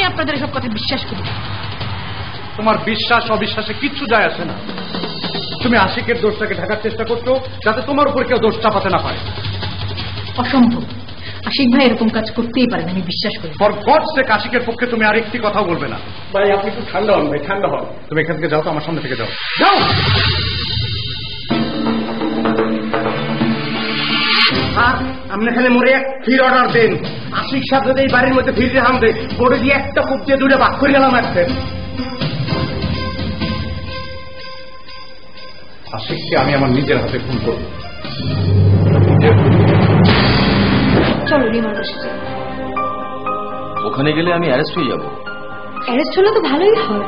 আমি আপনাদের সব কথা বিশ্বাস করি। তোমার বিশ্বাস অবিশ্বাসে কিচ্ছু যায় আসে না। তুমি আশিকের দোষটাকে ঢাকার চেষ্টা করছো যাতে তোমার উপর কেউ দোষ চাপাতে না পারে। অসম্ভব, আশিক ভাই এরকম কাজ করতেই পারেন, আমি বিশ্বাস করি। ফর গড সেক আশিকের পক্ষে তুমি আর একটি কথা বলবে না। ভাই আপনি একটু ঠান্ডা হন, ভাই ঠান্ডা হন। তুমি এখান থেকে যাও তো, আমার সামনে থেকে যাও, যাও। আপনি এখানে মরে এক ফির অর্ডার দেন। আশিক সাথে এই বাড়ির মধ্যে ফিরে হামবে বড় দিয়ে একটা কূপ দিয়ে দুটো বাক করে গেলাম একদিন। আশিককে আমি আমার নিজের হাতে খুন করব। চলো রিমান্ড বসে। ওখানে গেলে আমি অ্যারেস্ট হয়ে যাব। অ্যারেস্ট হলে তো ভালোই হয়।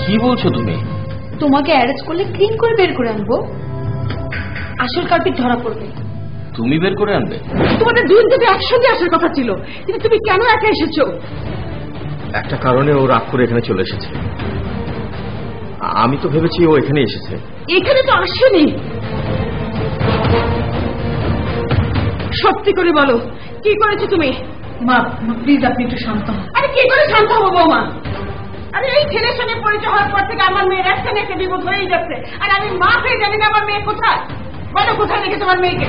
কি বলছো তুমি? তোমাকে অ্যারেস্ট করলে ক্লিন করে বের করে আনবো, আসল কার্পিক ধরা পড়বে। তুমি বের করে আনবে? তোমাদের দুজনকে একসঙ্গে আসার কথা ছিল, কিন্তু তুমি কেন একা এসেছো? একটা কারণে ও রাগ করে এখানে চলে এসেছে। আমি তো ভেবেছি ও এখানে এসেছে। এখানে তো আসেনি। সত্যি করে বলো, কি করেছো তুমি? মা প্লিজ আপনি একটু শান্ত হন। আরে কি করে শান্ত হবো বৌমা? আরে এই ছেলের সঙ্গে পরিচয় হওয়ার পর থেকে আমার মেয়ের একটা বিপদ হয়েই যাচ্ছে, আর আমি মা হয়ে জানি না আমার মেয়ে কোথায়। বলো কোথায় রেখে তোমার মেয়েকে?